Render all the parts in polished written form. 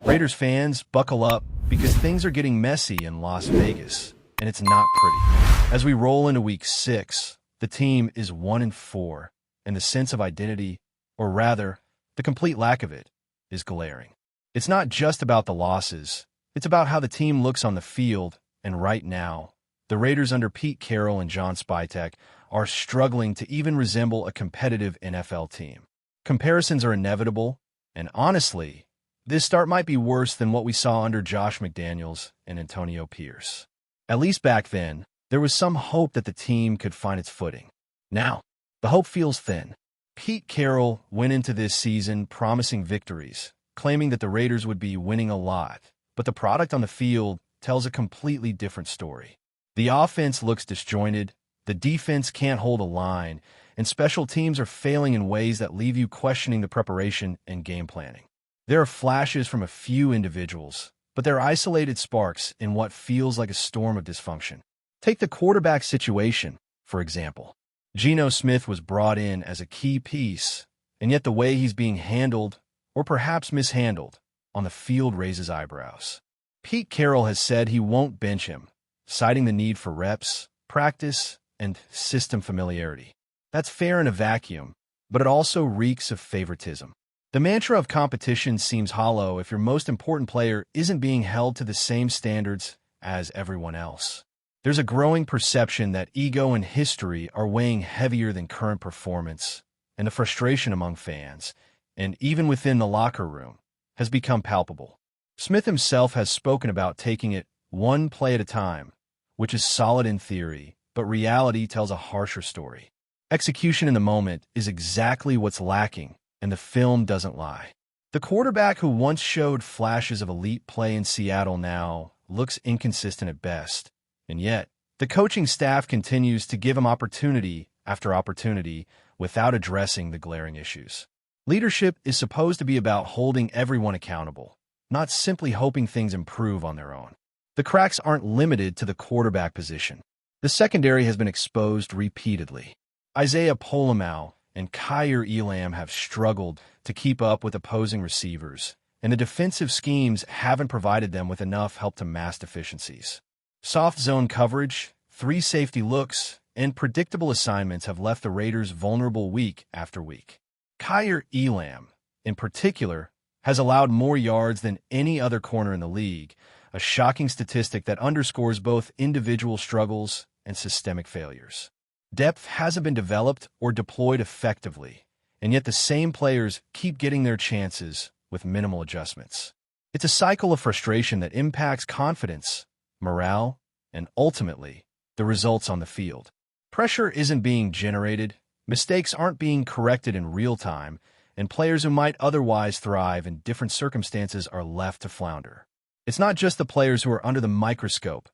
Raiders fans, buckle up because things are getting messy in Las Vegas, and it's not pretty. As we roll into Week 6, the team is 1-4, and the sense of identity, or rather, the complete lack of it, is glaring. It's not just about the losses, it's about how the team looks on the field, and right now, the Raiders under Pete Carroll and John Spytek are struggling to even resemble a competitive NFL team. Comparisons are inevitable, and honestly, this start might be worse than what we saw under Josh McDaniels and Antonio Pierce. At least back then, there was some hope that the team could find its footing. Now, the hope feels thin. Pete Carroll went into this season promising victories, claiming that the Raiders would be winning a lot, but the product on the field tells a completely different story. The offense looks disjointed, the defense can't hold a line, and special teams are failing in ways that leave you questioning the preparation and game planning. There are flashes from a few individuals, but they're isolated sparks in what feels like a storm of dysfunction. Take the quarterback situation, for example. Geno Smith was brought in as a key piece, and yet the way he's being handled, or perhaps mishandled, on the field raises eyebrows. Pete Carroll has said he won't bench him, citing the need for reps, practice, and system familiarity. That's fair in a vacuum, but it also reeks of favoritism. The mantra of competition seems hollow if your most important player isn't being held to the same standards as everyone else. There's a growing perception that ego and history are weighing heavier than current performance, and the frustration among fans, and even within the locker room, has become palpable. Smith himself has spoken about taking it one play at a time, which is solid in theory, but reality tells a harsher story. Execution in the moment is exactly what's lacking, and the film doesn't lie. The quarterback who once showed flashes of elite play in Seattle now looks inconsistent at best, and yet the coaching staff continues to give him opportunity after opportunity without addressing the glaring issues. Leadership is supposed to be about holding everyone accountable, not simply hoping things improve on their own. The cracks aren't limited to the quarterback position. The secondary has been exposed repeatedly. Isaiah Pola-Mao and Kaiir Elam have struggled to keep up with opposing receivers, and the defensive schemes haven't provided them with enough help to mask deficiencies. Soft zone coverage, 3 safety looks, and predictable assignments have left the Raiders vulnerable week after week. Kaiir Elam, in particular, has allowed more yards than any other corner in the league, a shocking statistic that underscores both individual struggles and systemic failures. Depth hasn't been developed or deployed effectively, and yet the same players keep getting their chances with minimal adjustments. It's a cycle of frustration that impacts confidence, morale, and ultimately, the results on the field. Pressure isn't being generated, mistakes aren't being corrected in real time, and players who might otherwise thrive in different circumstances are left to flounder. It's not just the players who are under the microscope.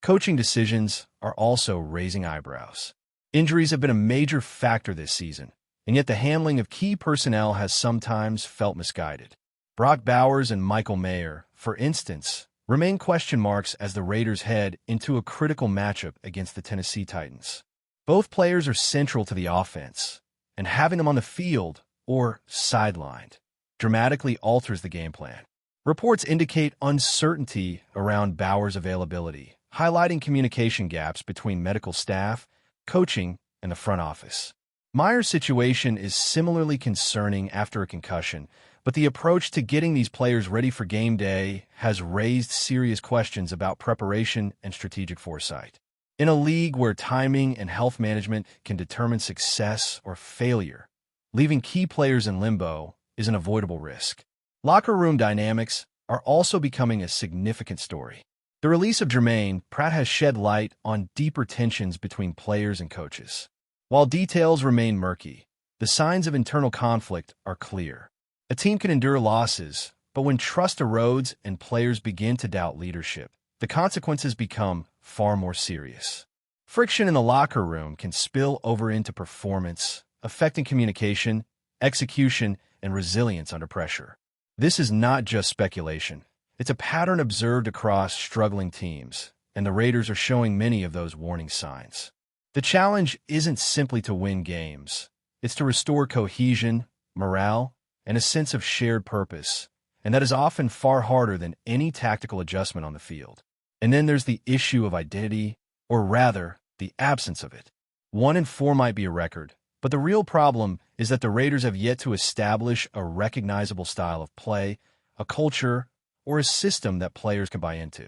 Coaching decisions are also raising eyebrows. Injuries have been a major factor this season, and yet the handling of key personnel has sometimes felt misguided. Brock Bowers and Michael Mayer, for instance, remain question marks as the Raiders head into a critical matchup against the Tennessee Titans. Both players are central to the offense, and having them on the field, or sidelined, dramatically alters the game plan. Reports indicate uncertainty around Bowers' availability, highlighting communication gaps between medical staff, coaching, and the front office. Meyer's situation is similarly concerning after a concussion, but the approach to getting these players ready for game day has raised serious questions about preparation and strategic foresight. In a league where timing and health management can determine success or failure, leaving key players in limbo is an avoidable risk. Locker room dynamics are also becoming a significant story. The release of Jermaine Pratt has shed light on deeper tensions between players and coaches. While details remain murky, the signs of internal conflict are clear. A team can endure losses, but when trust erodes and players begin to doubt leadership, the consequences become far more serious. Friction in the locker room can spill over into performance, affecting communication, execution, and resilience under pressure. This is not just speculation. It's a pattern observed across struggling teams, and the Raiders are showing many of those warning signs. The challenge isn't simply to win games. It's to restore cohesion, morale, and a sense of shared purpose. and that is often far harder than any tactical adjustment on the field. And then there's the issue of identity, or rather, the absence of it. 1-4 might be a record, but the real problem is that the Raiders have yet to establish a recognizable style of play, a culture, or a system that players can buy into.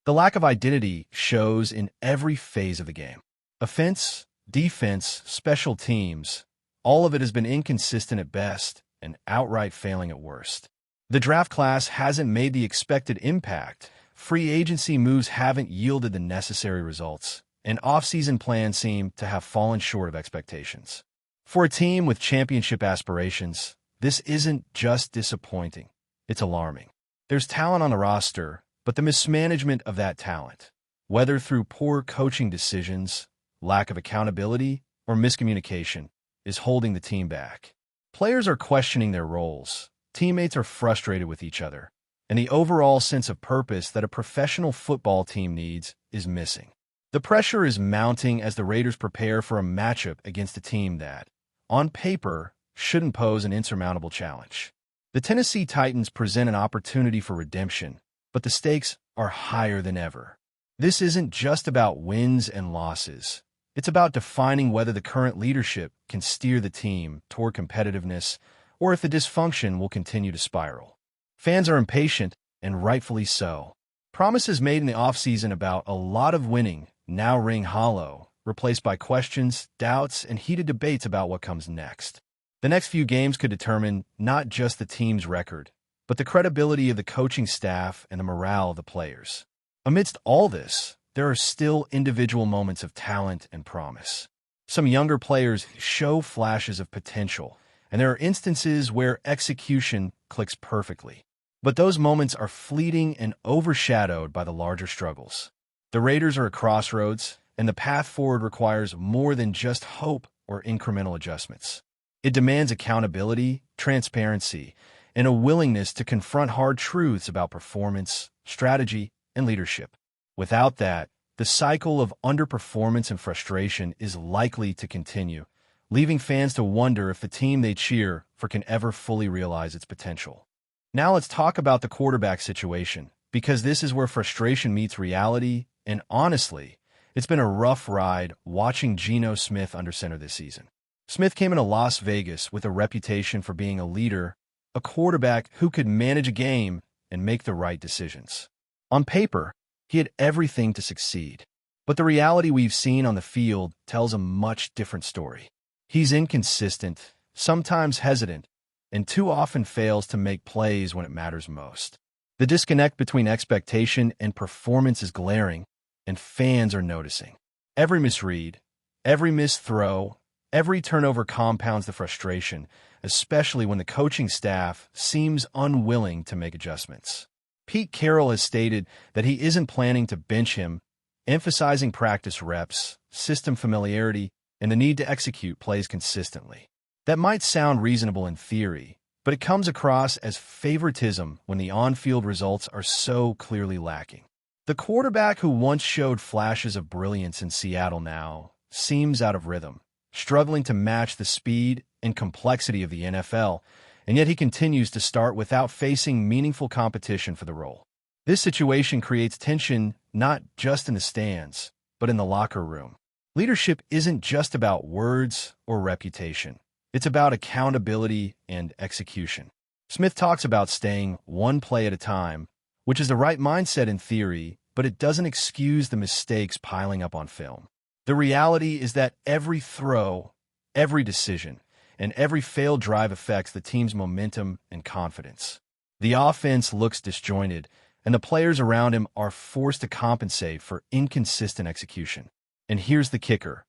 The lack of identity shows in every phase of the game. Offense, defense, special teams, all of it has been inconsistent at best and outright failing at worst. The draft class hasn't made the expected impact, free agency moves haven't yielded the necessary results, and off-season plans seem to have fallen short of expectations. For a team with championship aspirations, this isn't just disappointing, it's alarming. There's talent on the roster, but the mismanagement of that talent, whether through poor coaching decisions, lack of accountability, or miscommunication, is holding the team back. Players are questioning their roles, teammates are frustrated with each other, and the overall sense of purpose that a professional football team needs is missing. The pressure is mounting as the Raiders prepare for a matchup against a team that, on paper, shouldn't pose an insurmountable challenge. The Tennessee Titans present an opportunity for redemption, but the stakes are higher than ever. This isn't just about wins and losses. It's about defining whether the current leadership can steer the team toward competitiveness or if the dysfunction will continue to spiral. Fans are impatient, and rightfully so. Promises made in the offseason about a lot of winning now ring hollow, replaced by questions, doubts, and heated debates about what comes next. The next few games could determine not just the team's record, but the credibility of the coaching staff and the morale of the players. Amidst all this, there are still individual moments of talent and promise. Some younger players show flashes of potential, and there are instances where execution clicks perfectly. But those moments are fleeting and overshadowed by the larger struggles. The Raiders are at crossroads, and the path forward requires more than just hope or incremental adjustments. It demands accountability, transparency, and a willingness to confront hard truths about performance, strategy, and leadership. Without that, the cycle of underperformance and frustration is likely to continue, leaving fans to wonder if the team they cheer for can ever fully realize its potential. Now let's talk about the quarterback situation, because this is where frustration meets reality, and honestly, it's been a rough ride watching Geno Smith under center this season. Smith came into Las Vegas with a reputation for being a leader, a quarterback who could manage a game and make the right decisions. On paper, he had everything to succeed, but the reality we've seen on the field tells a much different story. He's inconsistent, sometimes hesitant, and too often fails to make plays when it matters most. The disconnect between expectation and performance is glaring, and fans are noticing. Every misread, every missed throw, every turnover compounds the frustration, especially when the coaching staff seems unwilling to make adjustments. Pete Carroll has stated that he isn't planning to bench him, emphasizing practice reps, system familiarity, and the need to execute plays consistently. That might sound reasonable in theory, but it comes across as favoritism when the on-field results are so clearly lacking. The quarterback who once showed flashes of brilliance in Seattle now seems out of rhythm, struggling to match the speed and complexity of the NFL, and yet he continues to start without facing meaningful competition for the role. This situation creates tension not just in the stands, but in the locker room. Leadership isn't just about words or reputation. It's about accountability and execution. Smith talks about staying one play at a time, which is the right mindset in theory, but it doesn't excuse the mistakes piling up on film. The reality is that every throw, every decision, and every failed drive affects the team's momentum and confidence. The offense looks disjointed, and the players around him are forced to compensate for inconsistent execution. And here's the kicker.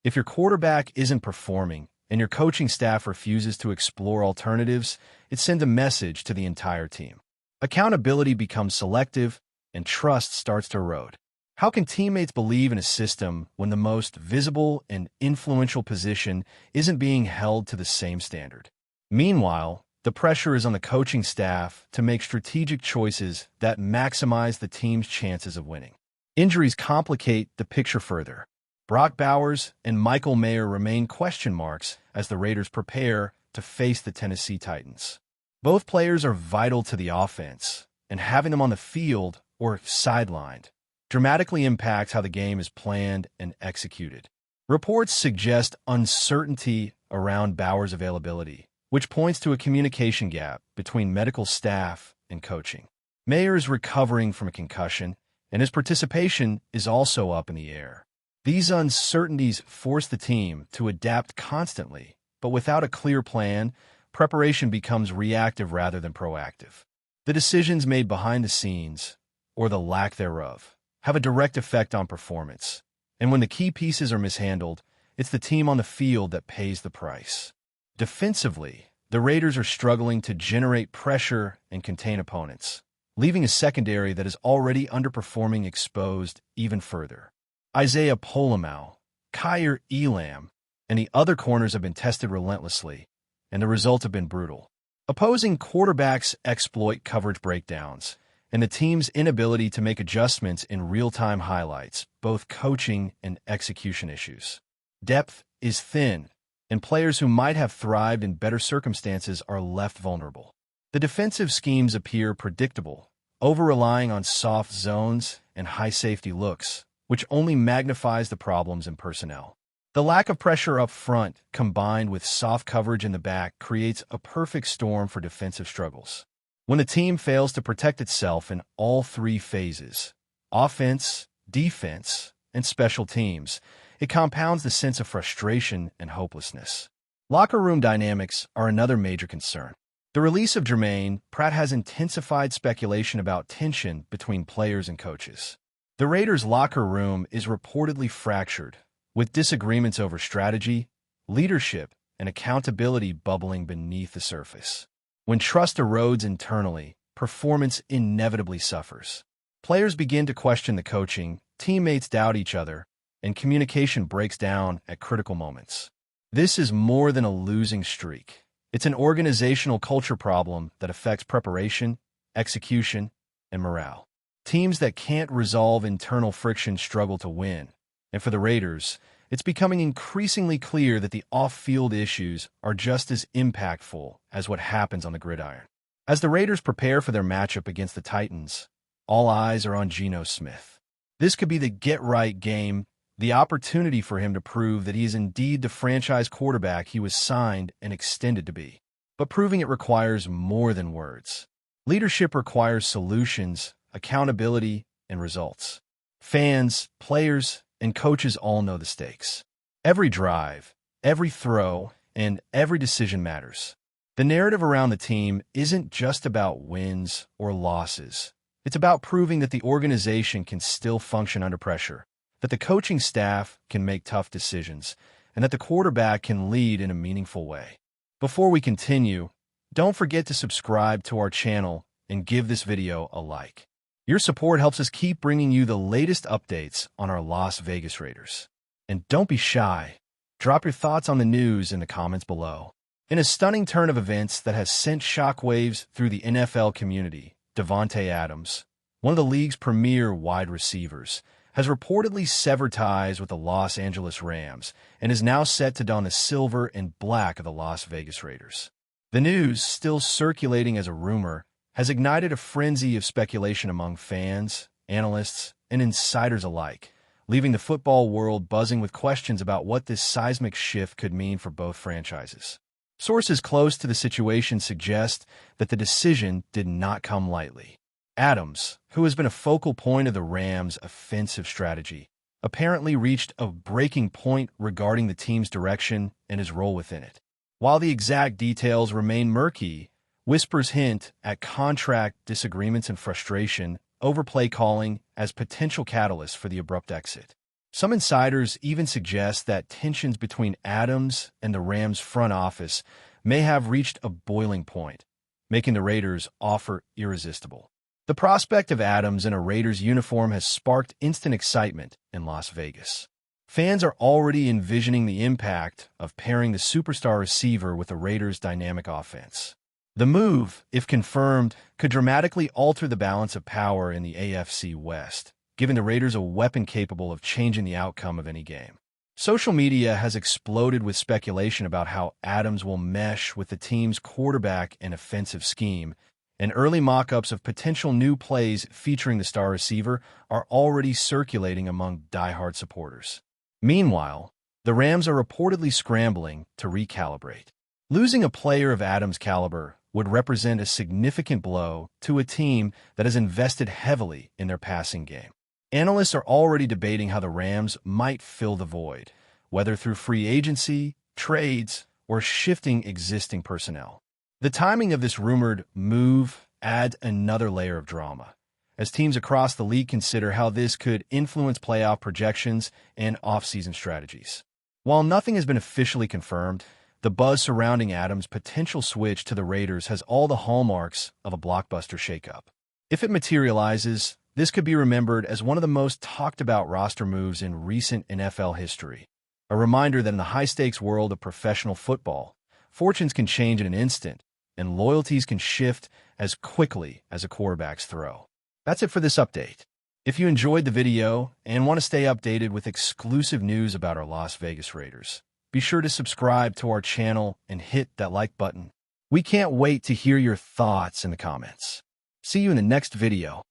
If your quarterback isn't performing and your coaching staff refuses to explore alternatives, it sends a message to the entire team. Accountability becomes selective, and trust starts to erode. How can teammates believe in a system when the most visible and influential position isn't being held to the same standard? Meanwhile, the pressure is on the coaching staff to make strategic choices that maximize the team's chances of winning. Injuries complicate the picture further. Brock Bowers and Michael Mayer remain question marks as the Raiders prepare to face the Tennessee Titans. Both players are vital to the offense, and having them on the field or sidelined dramatically impacts how the game is planned and executed. Reports suggest uncertainty around Bauer's availability, which points to a communication gap between medical staff and coaching. Mayer is recovering from a concussion, and his participation is also up in the air. These uncertainties force the team to adapt constantly, but without a clear plan, preparation becomes reactive rather than proactive. The decisions made behind the scenes, or the lack thereof, have a direct effect on performance. And when the key pieces are mishandled, it's the team on the field that pays the price. Defensively, the Raiders are struggling to generate pressure and contain opponents, leaving a secondary that is already underperforming exposed even further. Isaiah Polamau, Kyer Elam, and the other corners have been tested relentlessly, and the results have been brutal. Opposing quarterbacks exploit coverage breakdowns, and the team's inability to make adjustments in real-time highlights both coaching and execution issues. Depth is thin, and players who might have thrived in better circumstances are left vulnerable. The defensive schemes appear predictable, over-relying on soft zones and high-safety looks, which only magnifies the problems in personnel. The lack of pressure up front, combined with soft coverage in the back, creates a perfect storm for defensive struggles. When the team fails to protect itself in all three phases, offense, defense, and special teams, it compounds the sense of frustration and hopelessness. Locker room dynamics are another major concern. The release of Jermaine Pratt has intensified speculation about tension between players and coaches. The Raiders' locker room is reportedly fractured, with disagreements over strategy, leadership, and accountability bubbling beneath the surface. When trust erodes internally, performance inevitably suffers. Players begin to question the coaching, teammates doubt each other, and communication breaks down at critical moments. This is more than a losing streak. It's an organizational culture problem that affects preparation, execution, and morale. Teams that can't resolve internal friction struggle to win. And for the Raiders, it's becoming increasingly clear that the off-field issues are just as impactful as what happens on the gridiron. As the Raiders prepare for their matchup against the Titans, all eyes are on Geno Smith. This could be the get-right game, the opportunity for him to prove that he is indeed the franchise quarterback he was signed and extended to be. But proving it requires more than words. Leadership requires solutions, accountability, and results. Fans, players, and coaches all know the stakes. Every drive, every throw, and every decision matters. The narrative around the team isn't just about wins or losses. It's about proving that the organization can still function under pressure, that the coaching staff can make tough decisions, and that the quarterback can lead in a meaningful way. Before we continue, don't forget to subscribe to our channel and give this video a like. Your support helps us keep bringing you the latest updates on our Las Vegas Raiders. And don't be shy. Drop your thoughts on the news in the comments below. In a stunning turn of events that has sent shockwaves through the NFL community, Devonte Adams, one of the league's premier wide receivers, has reportedly severed ties with the Los Angeles Rams and is now set to don the silver and black of the Las Vegas Raiders. The news, still circulating as a rumor, has ignited a frenzy of speculation among fans, analysts, and insiders alike, leaving the football world buzzing with questions about what this seismic shift could mean for both franchises. Sources close to the situation suggest that the decision did not come lightly. Adams, who has been a focal point of the Rams' offensive strategy, apparently reached a breaking point regarding the team's direction and his role within it. While the exact details remain murky, whispers hint at contract disagreements and frustration over play calling as potential catalysts for the abrupt exit. Some insiders even suggest that tensions between Adams and the Rams front office may have reached a boiling point, making the Raiders' offer irresistible. The prospect of Adams in a Raiders uniform has sparked instant excitement in Las Vegas. Fans are already envisioning the impact of pairing the superstar receiver with the Raiders' dynamic offense. The move, if confirmed, could dramatically alter the balance of power in the AFC West, giving the Raiders a weapon capable of changing the outcome of any game. Social media has exploded with speculation about how Adams will mesh with the team's quarterback and offensive scheme, and early mock-ups of potential new plays featuring the star receiver are already circulating among diehard supporters. Meanwhile, the Rams are reportedly scrambling to recalibrate. Losing a player of Adams' caliber would represent a significant blow to a team that has invested heavily in their passing game. Analysts are already debating how the Rams might fill the void, whether through free agency, trades, or shifting existing personnel. The timing of this rumored move adds another layer of drama, as teams across the league consider how this could influence playoff projections and offseason strategies. While nothing has been officially confirmed, the buzz surrounding Adams' potential switch to the Raiders has all the hallmarks of a blockbuster shakeup. If it materializes, this could be remembered as one of the most talked-about roster moves in recent NFL history, a reminder that in the high-stakes world of professional football, fortunes can change in an instant, and loyalties can shift as quickly as a quarterback's throw. That's it for this update. If you enjoyed the video and want to stay updated with exclusive news about our Las Vegas Raiders, be sure to subscribe to our channel and hit that like button. We can't wait to hear your thoughts in the comments. See you in the next video.